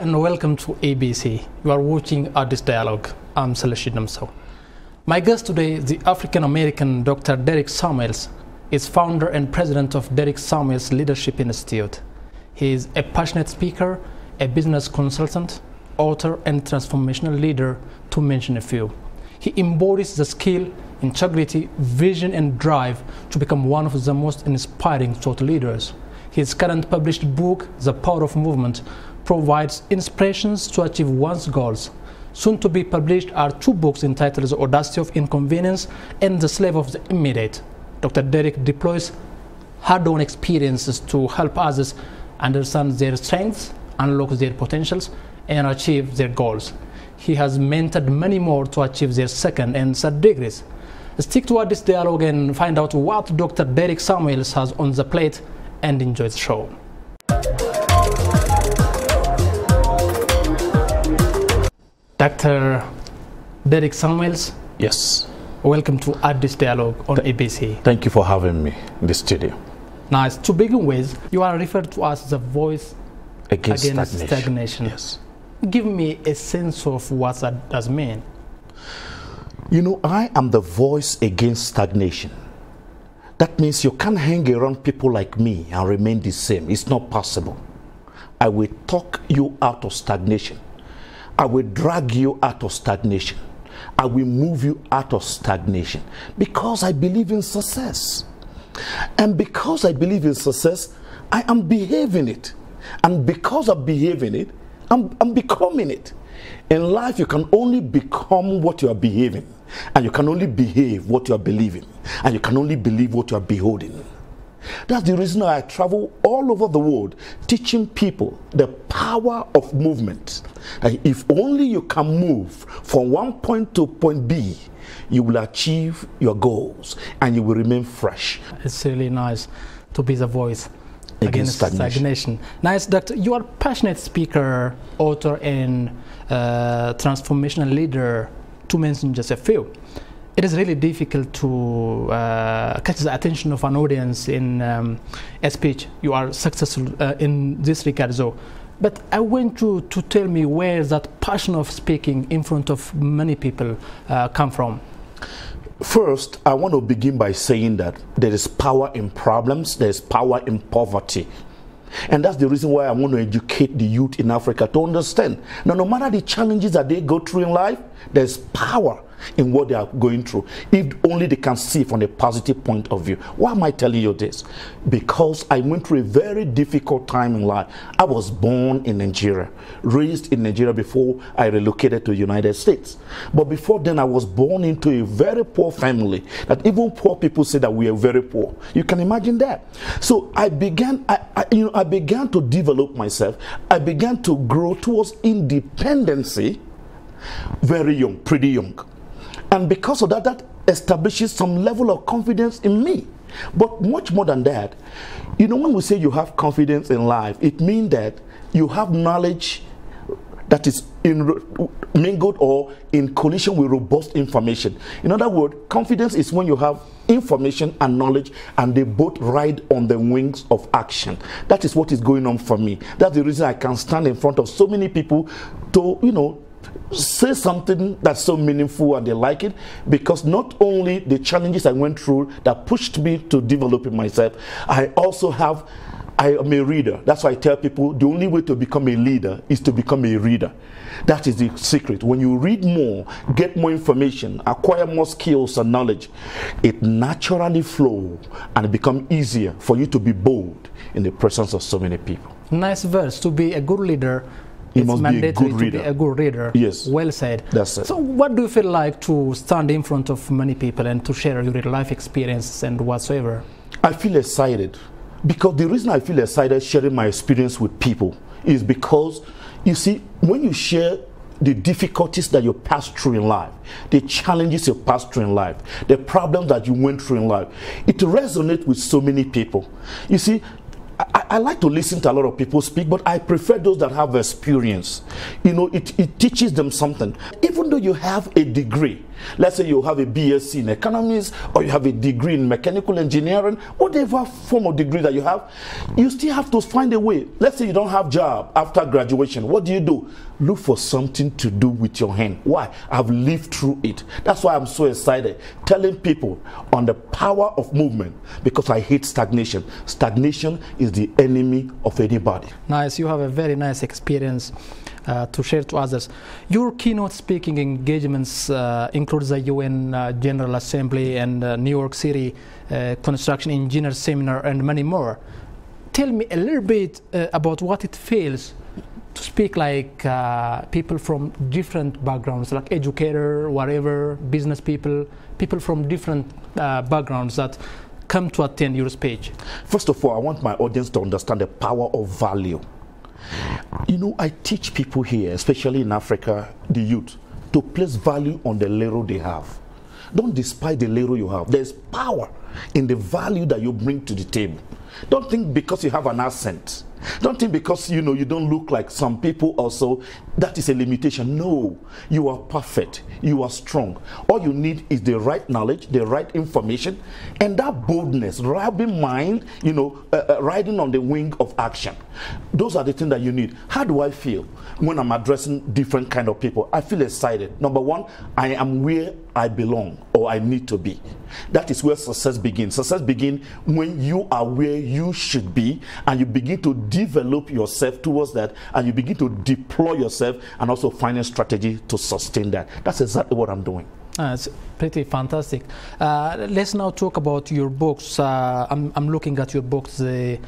and welcome to ABC. You are watching ADDIS Dialogue. I'm Celestine Namso. My guest today is the African-American Dr. Derrick Samuels. Is founder and president of Derrick Samuels Leadership Institute. He is a passionate speaker, a business consultant, author, and transformational leader, to mention a few. He embodies the skill, integrity, vision, and drive to become one of the most inspiring thought leaders. His current published book, The Power of Movement, provides inspirations to achieve one's goals. Soon to be published are two books entitled The Audacity of Inconvenience and The Slave of the Immediate. Dr. Derrick deploys hard-won experiences to help others understand their strengths, unlock their potentials, and achieve their goals. He has mentored many more to achieve their second and third degrees. Stick to ADDIS Dialogue and find out what Dr. Derrick Samuels has on the plate, and enjoy the show. Dr. Derrick Samuels. Yes. Welcome to ADDIS Dialogue on ABC. Thank you for having me in the studio. Nice. To begin with, you are referred to as the voice against stagnation. Yes. Give me a sense of what that does mean. You know, I am the voice against stagnation. That means you can't hang around people like me and remain the same. It's not possible. I will talk you out of stagnation. I will drag you out of stagnation. I will move you out of stagnation because I believe in success. And because I believe in success, I am behaving it. And because of behaving it, I'm becoming it. In life, you can only become what you are behaving. And you can only behave what you are believing. And you can only believe what you are beholding. That's the reason I travel all over the world teaching people the power of movement. And if only you can move from one point to point B, you will achieve your goals and you will remain fresh. It's really nice to be the voice against stagnation. Nice, Doctor. You are a passionate speaker, author, and transformational leader, to mention just a few. It is really difficult to catch the attention of an audience in a speech. You are successful in this regard, though. But I want you to tell me where that passion of speaking in front of many people come from. First, I want to begin by saying that there is power in problems, there is power in poverty. And that's the reason why I want to educate the youth in Africa to understand. Now, no matter the challenges that they go through in life, there's power in what they are going through, if only they can see from a positive point of view. Why am I telling you this? Because I went through a very difficult time in life. I was born in Nigeria, raised in Nigeria before I relocated to the United States. But before then, I was born into a very poor family that even poor people say that we are very poor. You can imagine that. So I began to develop myself. I began to grow towards independency very young, pretty young. And because of that, that establishes some level of confidence in me. But much more than that, you know, when we say you have confidence in life, it means that you have knowledge that is mingled or in collision with robust information. In other words, confidence is when you have information and knowledge and they both ride on the wings of action. That is what is going on for me. That's the reason I can stand in front of so many people to, you know, say something that's so meaningful and they like it, because not only the challenges I went through that pushed me to developing myself, I am a reader. That's why I tell people the only way to become a leader is to become a reader. That is the secret. When you read more, get more information, acquire more skills and knowledge, it naturally flows and it becomes easier for you to be bold in the presence of so many people. Nice verse. To be a good leader, it must be a good reader. To be a good reader. Yes. Well said. That's it. So what do you feel like to stand in front of many people and to share your life experiences and whatsoever? I feel excited. Because the reason I feel excited sharing my experience with people is because, you see, when you share the difficulties that you pass through in life, the challenges you pass through in life, the problems that you went through in life, it resonates with so many people. You see, I like to listen to a lot of people speak, but I prefer those that have experience. You know, it teaches them something. Even though you have a degree, Let's say you have a BSc in economics, or you have a degree in mechanical engineering, whatever form of degree that you have, you still have to find a way. Let's say you don't have a job after graduation. What do? Look for something to do with your hand. Why? I've lived through it. That's why I'm so excited, telling people on the power of movement, because I hate stagnation. Stagnation is the enemy of anybody. Nice. You have a very nice experience to share to others. Your keynote speaking engagements include the UN General Assembly and New York City Construction Engineers Seminar and many more. Tell me a little bit about what it feels to speak like people from different backgrounds, like educator, whatever, business people, people from different backgrounds that come to attend your speech. First of all, I want my audience to understand the power of value. You know, I teach people here, especially in Africa, the youth, to place value on the little they have. Don't despise the little you have. There's power in the value that you bring to the table. Don't think because you have an accent, don't think because you don't look like some people also, that is a limitation. No, you are perfect, you are strong. All you need is the right knowledge, the right information, and that boldness, having mind, riding on the wing of action. Those are the things that you need. How do I feel when I'm addressing different kind of people? I feel excited. Number one, I am where I belong or I need to be. That is where success begins. Success begins when you are where you should be and you begin to develop yourself towards that, and you begin to deploy yourself and also find a strategy to sustain that. That's exactly what I'm doing. It's pretty fantastic. Let's now talk about your books. I'm looking at your books, the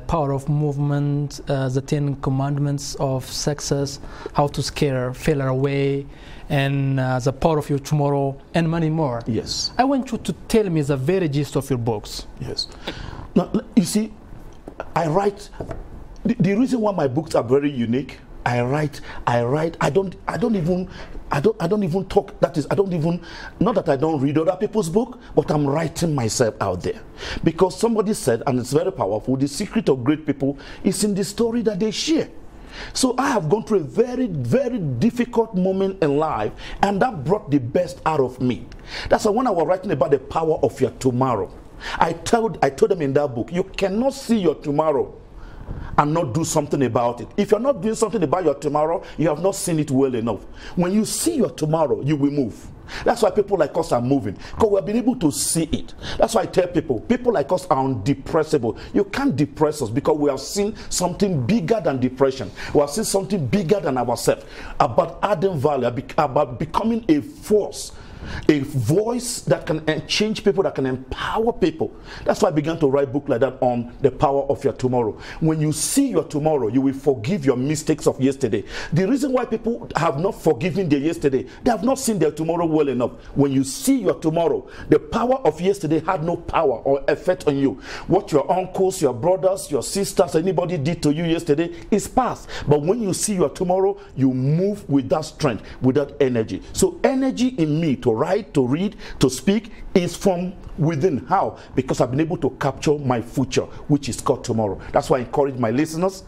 Power of Movement, the 10 Commandments of Success, How to Scare Failure Away, and The Power of Your Tomorrow, and many more. Yes. I want you to tell me the very gist of your books. Yes. Now, you see, I write, the reason why my books are very unique, I write, I don't even talk, that is, not that I don't read other people's book, but I'm writing myself out there. Because somebody said, and it's very powerful, the secret of great people is in the story that they share. So I have gone through a very, very difficult moment in life, and that brought the best out of me. That's why when I was writing about the power of your tomorrow, I told them in that book, you cannot see your tomorrow and not do something about it. If you're not doing something about your tomorrow, you have not seen it well enough. When you see your tomorrow, you will move. That's why people like us are moving, because we've been able to see it. That's why I tell people like us are undepressible. You can't depress us because we have seen something bigger than depression. We have seen something bigger than ourselves, about adding value, about becoming a force, a voice that can change people, that can empower people. That's why I began to write books like that on the power of your tomorrow. When you see your tomorrow, you will forgive your mistakes of yesterday. The reason why people have not forgiven their yesterday, they have not seen their tomorrow well enough. When you see your tomorrow, the power of yesterday had no power or effect on you. What your uncles, your brothers, your sisters, anybody did to you yesterday is past. But when you see your tomorrow, you move with that strength, with that energy. So energy in me to write, to read, to speak is from within. How? Because I've been able to capture my future, which is called tomorrow. That's why I encourage my listeners,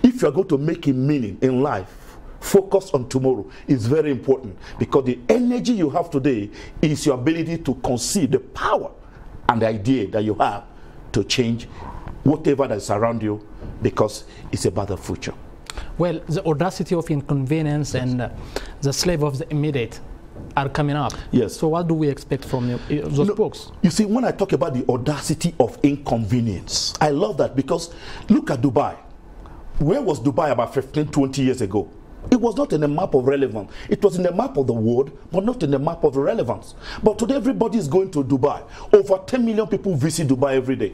if you're going to make a meaning in life, focus on tomorrow. It's very important, because the energy you have today is your ability to conceive the power and the idea that you have to change whatever that is around you, because it's about the future. Well, the audacity of inconvenience, yes, and the slave of the immediate are coming up. Yes. So what do we expect from those books? You see, when I talk about the audacity of inconvenience, I love that, because look at Dubai. Where was Dubai about 15, 20 years ago? It was not in the map of relevance. It was in the map of the world, but not in the map of relevance. But today everybody is going to Dubai. Over 10 million people visit Dubai every day.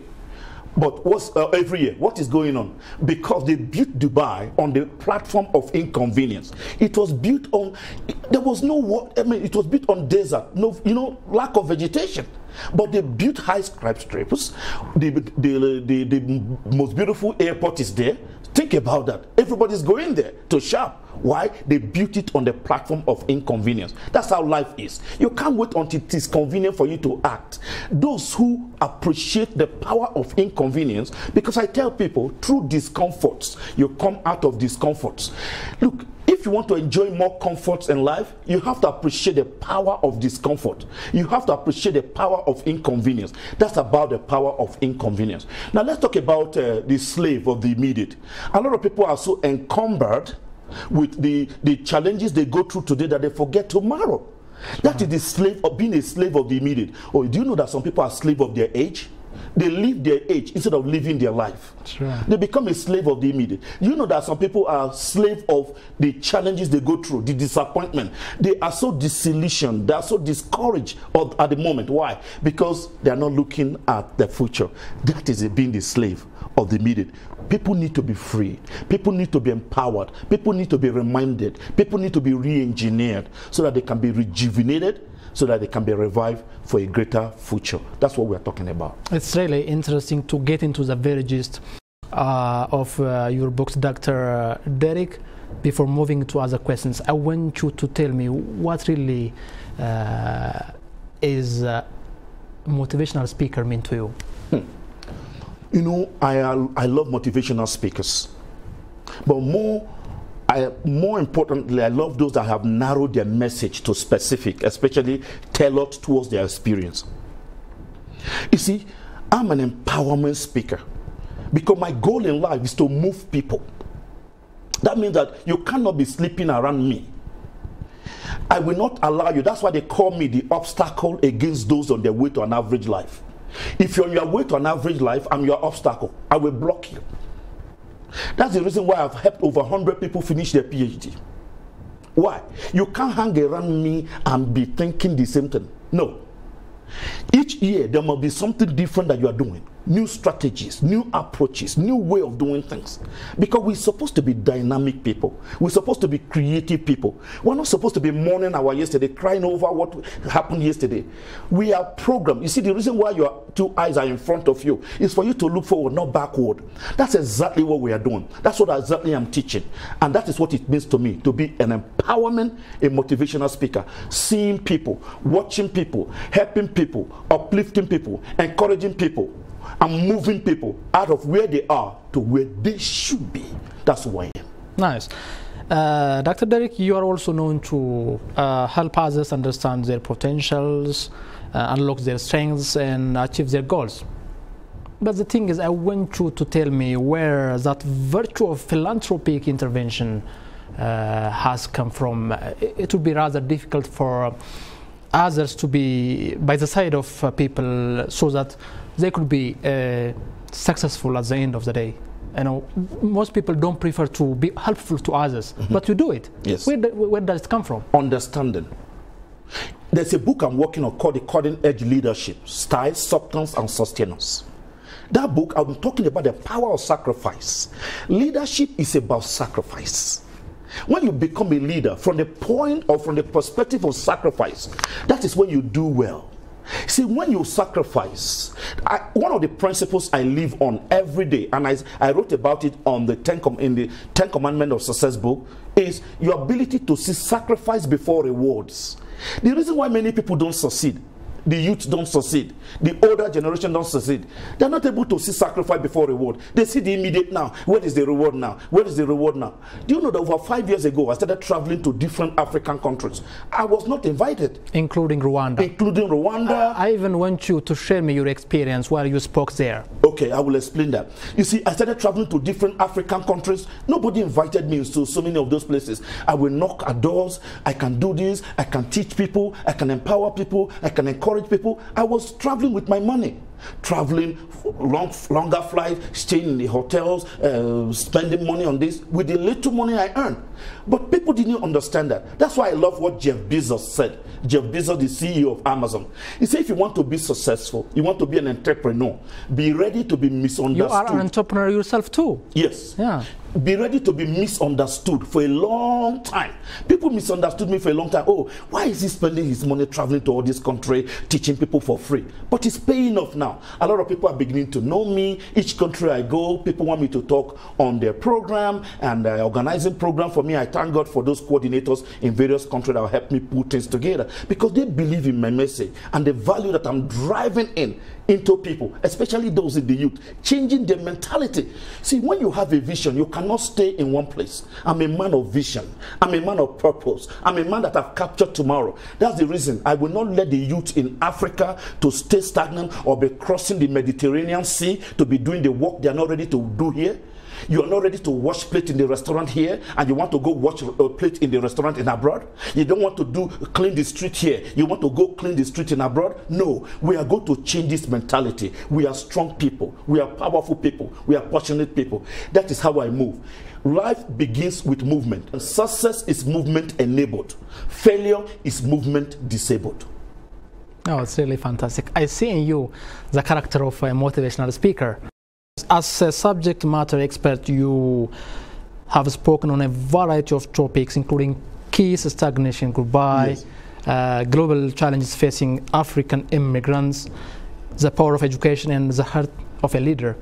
But what's every year? What is going on? Because they built Dubai on the platform of inconvenience. It was built on, there was no, it was built on desert, no, lack of vegetation. But they built high skyscrapers. The most beautiful airport is there. Think about that. Everybody's going there to shop. Why? They built it on the platform of inconvenience. That's how life is. You can't wait until it is convenient for you to act. Those who appreciate the power of inconvenience, because I tell people, through discomforts, you come out of discomforts. Look, if if you want to enjoy more comforts in life, you have to appreciate the power of discomfort. You have to appreciate the power of inconvenience. That's about the power of inconvenience. Now let's talk about the slave of the immediate. A lot of people are so encumbered with the challenges they go through today that they forget tomorrow. That is the slave of being a slave of the immediate. Or do you know that some people are slave of their age? They live their age instead of living their life. Sure. They become a slave of the immediate. You know that some people are slave of the challenges they go through, the disappointment. They are so disillusioned, they are so discouraged at the moment. Why? Because they are not looking at the future. That is being the slave of the immediate. People need to be free. People need to be empowered. People need to be reminded. People need to be re-engineered so that they can be rejuvenated, so that they can be revived for a greater future. That's what we're talking about. It's really interesting to get into the very gist of your books, Dr. Derrick. Before moving to other questions, I want you to tell me what really is motivational speaker mean to you? You know, I love motivational speakers, but more importantly, I love those that have narrowed their message to specific, especially tailored towards their experience. You see, I'm an empowerment speaker because my goal in life is to move people. That means that you cannot be sleeping around me. I will not allow you. That's why they call me the obstacle against those on their way to an average life. If you're on your way to an average life, I'm your obstacle. I will block you. That's the reason why I've helped over 100 people finish their PhD. Why? You can't hang around me and be thinking the same thing. No. Each year, there must be something different that you are doing. New strategies, new approaches, new way of doing things. Because we're supposed to be dynamic people. We're supposed to be creative people. We're not supposed to be mourning our yesterday, crying over what happened yesterday. We are programmed. You see, the reason why your two eyes are in front of you is for you to look forward, not backward. That's exactly what we are doing. That's what exactly I'm teaching. And that is what it means to me, to be an empowerment, a motivational speaker. Seeing people, watching people, helping people, uplifting people, encouraging people, and moving people out of where they are to where they should be. That's who I am. Nice. Dr. Derrick, you are also known to help others understand their potentials, unlock their strengths, and achieve their goals. But the thing is, I want you to tell me where that virtue of philanthropic intervention has come from. It would be rather difficult for others to be by the side of people so that they could be successful at the end of the day. You know, most people don't prefer to be helpful to others, but you do it. Yes. Where does it come from? Understanding. There's a book I'm working on called The Cutting Edge Leadership, Style, Substance, and Sustenance. That book, I'm talking about the power of sacrifice. Leadership is about sacrifice. When you become a leader from the point or from the perspective of sacrifice, that is when you do well. See, when you sacrifice, one of the principles I live on every day, and I wrote about it on the in the 10 Commandments of Success book, is your ability to see sacrifice before rewards. The reason why many people don't succeed, the youth don't succeed, the older generation don't succeed, they're not able to see sacrifice before reward. They see the immediate now. Where is the reward now? Where is the reward now? Do you know that over 5 years ago I started traveling to different African countries? I was not invited. Including Rwanda. Including Rwanda. I even want you to share me your experience while you spoke there. Okay, I will explain that. You see, I started traveling to different African countries. Nobody invited me to so many of those places. I will knock at doors. I can do this. I can teach people. I can empower people. I can encourage people. I was traveling with my money. Traveling, longer flights, staying in the hotels, spending money on this with the little money I earned. But people didn't understand that. That's why I love what Jeff Bezos said. Jeff Bezos, the CEO of Amazon. He said, if you want to be successful, you want to be an entrepreneur, be ready to be misunderstood. You are an entrepreneur yourself too. Yes. Yeah. Be ready to be misunderstood for a long time. People misunderstood me for a long time. Oh, why is he spending his money traveling to all this country, teaching people for free? But it's paying off now. A lot of people are beginning to know me. Each country I go, people want me to talk on their program and organizing program for me. I thank God for those coordinators in various countries that will help me put things together because they believe in my message and the value that I'm driving into people, especially those in the youth, changing their mentality. See, when you have a vision, you can cannot stay in one place. I'm a man of vision. I'm a man of purpose. I'm a man that have captured tomorrow. That's the reason I will not let the youth in Africa to stay stagnant or be crossing the Mediterranean Sea to be doing the work they are not ready to do here. You are not ready to wash plate in the restaurant here, and you want to go wash a plate in the restaurant in abroad. You don't want to clean the street here. You want to go clean the street in abroad. No, we are going to change this mentality. We are strong people. We are powerful people. We are passionate people. That is how I move. Life begins with movement. Success is movement enabled. Failure is movement disabled. Oh, it's really fantastic. I see in you the character of a motivational speaker. As a subject matter expert, you have spoken on a variety of topics, including keys, stagnation, goodbye, yes, global challenges facing African immigrants, the power of education, and the heart of a leader.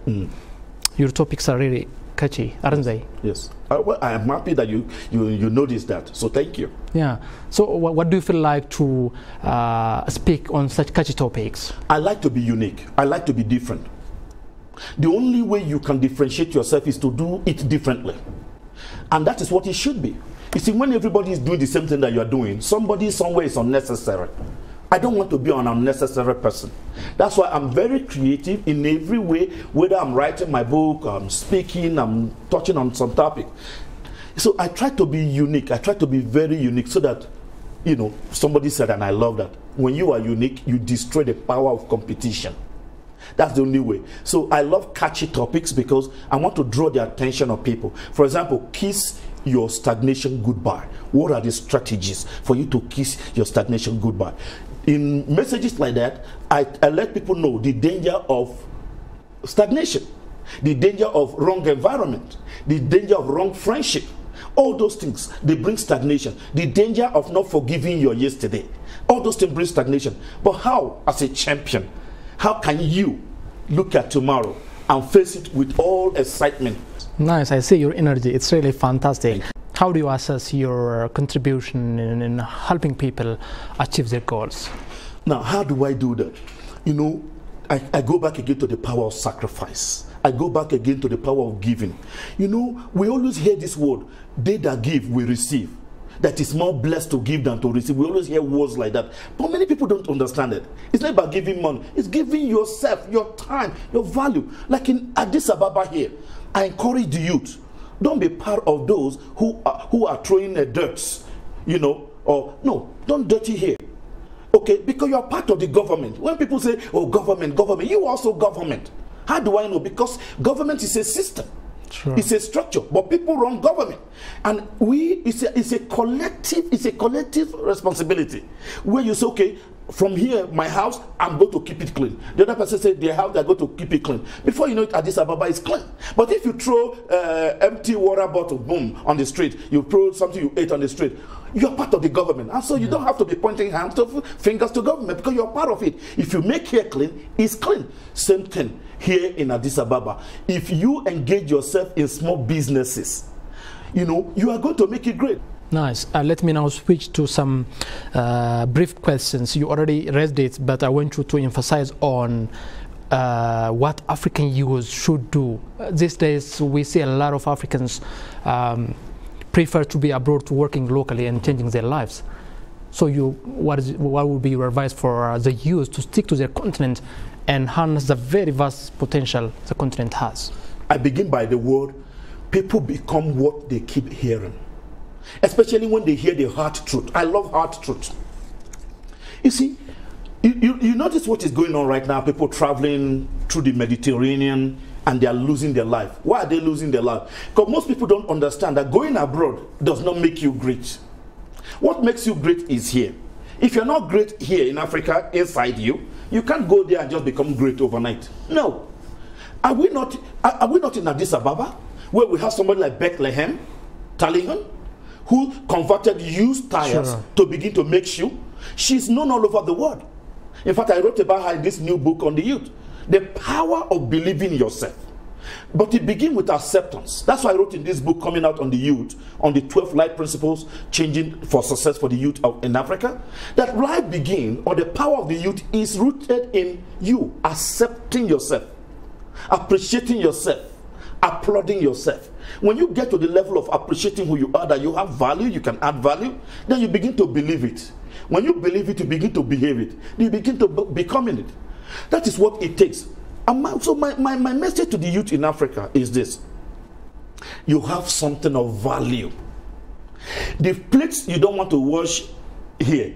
Your topics are really catchy, aren't they? Yes. Well, I am happy that you noticed that, so thank you. Yeah. So what do you feel like to speak on such catchy topics? I like to be unique. I like to be different. The only way you can differentiate yourself is to do it differently. And that is what it should be. You see, when everybody is doing the same thing that you are doing, somebody somewhere is unnecessary. I don't want to be an unnecessary person. That's why I'm very creative in every way, whether I'm writing my book, I'm speaking, I'm touching on some topic. So I try to be unique. I try to be very unique so that, you know, somebody said, and I love that, when you are unique, you destroy the power of competition. That's the only way. So I love catchy topics because I want to draw the attention of people. For example, kiss your stagnation goodbye. What are the strategies for you to kiss your stagnation goodbye? In messages like that, I let people know the danger of stagnation, the danger of wrong environment, the danger of wrong friendship. All those things, they bring stagnation. The danger of not forgiving your yesterday. All those things bring stagnation. But how, as a champion, how can you look at tomorrow and face it with all excitement? Nice, I see your energy. It's really fantastic. How do you assess your contribution in helping people achieve their goals? Now, how do I do that? You know, I go back again to the power of sacrifice. I go back again to the power of giving. You know, we always hear this word, they that give will receive. That is more blessed to give than to receive. We always hear words like that. But many people don't understand it. It's not about giving money. It's giving yourself, your time, your value. Like in Addis Ababa here, I encourage the youth. Don't be part of those who are throwing the dirt, you know, or no, don't dirty here. Okay, because you're part of the government. When people say, oh, government, you also government. How do I know? Because government is a system. Sure. It's a structure, but people run government, and it's a collective responsibility. Where you say, okay, from here, my house, I'm going to keep it clean. The other person said, their house, they're going to keep it clean. Before you know it, Addis Ababa is clean. But if you throw empty water bottle, boom, on the street, you throw something you ate on the street, you're part of the government, and so you don't have to be pointing fingers to government because you're part of it. If you make here clean, it's clean. Same thing here in Addis Ababa. If you engage yourself in small businesses, you know, you are going to make it great. Nice. Let me now switch to some brief questions. You already raised it, but I want you to emphasize on what African youth should do. These days, we see a lot of Africans prefer to be abroad to working locally and changing their lives. So what would be your advice for the youth to stick to their continent and harness the very vast potential the continent has? I begin by the word, people become what they keep hearing. Especially when they hear the hard truth. I love hard truth. You see, you notice what is going on right now, people traveling through the Mediterranean and they are losing their life. Why are they losing their life? Because most people don't understand that going abroad does not make you great. What makes you great is here. If you're not great here in Africa, inside you, you can't go there and just become great overnight. No. Are we not in Addis Ababa, where we have somebody like Bethlehem, Talihan, who converted used tires to begin to make shoe? She's known all over the world. In fact, I wrote about her in this new book on the youth. The power of believing yourself. But it begins with acceptance. That's why I wrote in this book coming out on the youth, on the 12 life principles, changing for success for the youth in Africa. That life begins, or the power of the youth is rooted in you accepting yourself, appreciating yourself, applauding yourself. When you get to the level of appreciating who you are, that you have value, you can add value, then you begin to believe it. When you believe it, you begin to behave it. You begin to becoming it. That is what it takes. So my message to the youth in Africa is this. You have something of value. The plates you don't want to wash here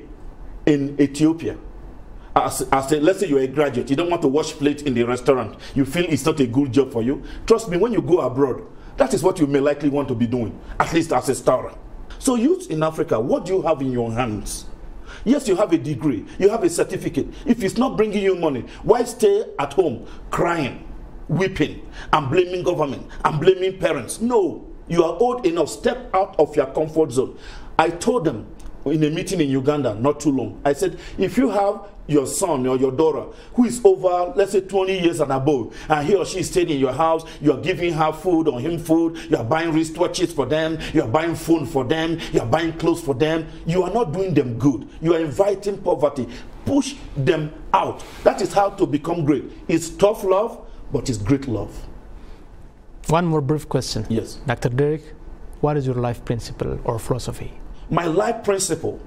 in Ethiopia, let's say you're a graduate, you don't want to wash plate in the restaurant, you feel it's not a good job for you. Trust me, when you go abroad, that is what you may likely want to be doing, at least as a star. So youth in Africa, what do you have in your hands? Yes, you have a degree, you have a certificate. If it's not bringing you money, why stay at home crying, weeping, and blaming government, and blaming parents? No, you are old enough. Step out of your comfort zone. I told them in a meeting in Uganda not too long, I said, if you have your son or your daughter who is over, let's say 20 years and above, and he or she is staying in your house, you are giving her food or him food, you are buying wristwatches for them, you are buying phone for them, you are buying clothes for them, you are not doing them good. You are inviting poverty. Push them out. That is how to become great. It's tough love, but it's great love. One more brief question. Yes. Dr. Derrick, what is your life principle or philosophy? My life principle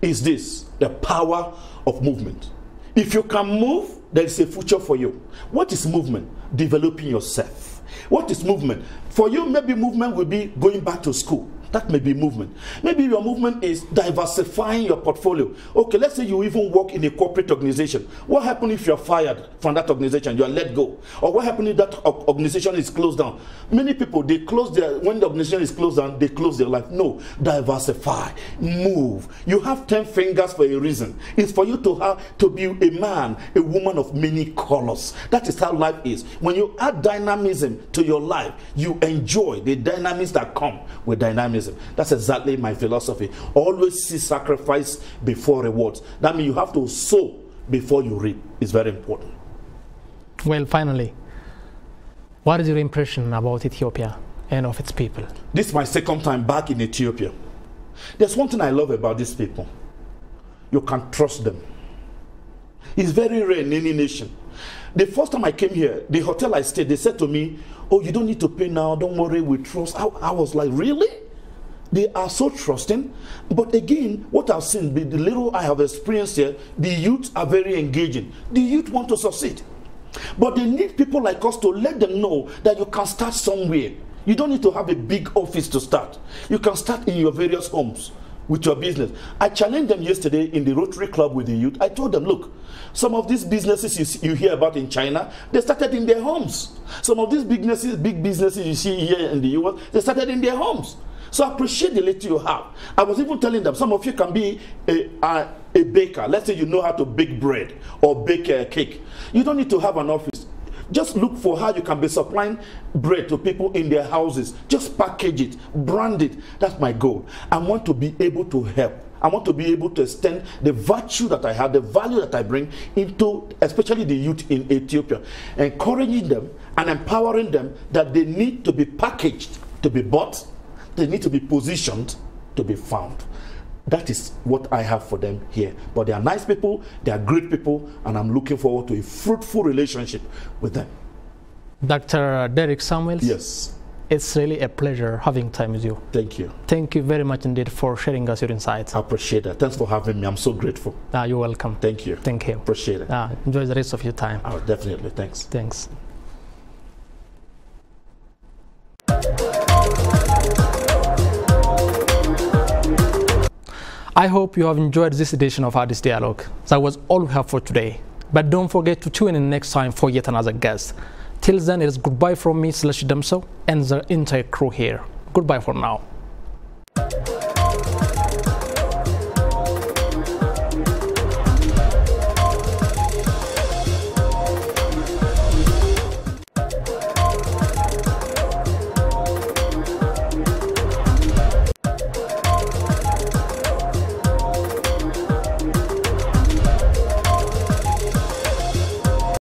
is this: the power of movement. If you can move, there is a future for you. What is movement? Developing yourself. What is movement? For you, maybe movement will be going back to school. That may be movement. Maybe your movement is diversifying your portfolio. Okay, let's say you even work in a corporate organization. What happens if you're fired from that organization? You're let go. Or what happens if that organization is closed down? Many people, they close when the organization is closed down, they close their life. No, diversify, move. You have 10 fingers for a reason. It's for you to be a man, a woman of many colors. That is how life is. When you add dynamism to your life, you enjoy the dynamics that come with dynamism. That's exactly my philosophy. Always see sacrifice before rewards. That means you have to sow before you reap. It's very important. Well, finally, what is your impression about Ethiopia and of its people? This is my second time back in Ethiopia. There's one thing I love about these people. You can trust them. It's very rare in any nation. The first time I came here, the hotel I stayed, they said to me, oh, you don't need to pay now, don't worry, we trust. I was like, really? They are so trusting. But again, what I've seen, the little I have experienced here, the youth are very engaging. The youth want to succeed. But they need people like us to let them know that you can start somewhere. You don't need to have a big office to start. You can start in your various homes with your business. I challenged them yesterday in the Rotary Club with the youth. I told them, look, some of these businesses you hear about in China, they started in their homes. Some of these big businesses you see here in the US, they started in their homes. So appreciate the little you have. I was even telling them, some of you can be a baker. Let's say you know how to bake bread or bake a cake. You don't need to have an office. Just look for how you can be supplying bread to people in their houses. Just package it, brand it. That's my goal. I want to be able to help. I want to be able to extend the virtue that I have, the value that I bring into, especially the youth in Ethiopia, encouraging them and empowering them that they need to be packaged to be bought. They need to be positioned to be found. That is what I have for them here. But they are nice people, they are great people, and I'm looking forward to a fruitful relationship with them. Dr. Derrick Samuels? Yes. It's really a pleasure having time with you. Thank you. Thank you very much indeed for sharing us your insights. I appreciate that. Thanks for having me. I'm so grateful. You're welcome. Thank you. Thank you. Appreciate it. Enjoy the rest of your time. Oh, definitely. Thanks. Thanks. I hope you have enjoyed this edition of ADDIS Dialogue. That was all we have for today. But don't forget to tune in next time for yet another guest. Till then, it is goodbye from me, Damso, and the entire crew here. Goodbye for now.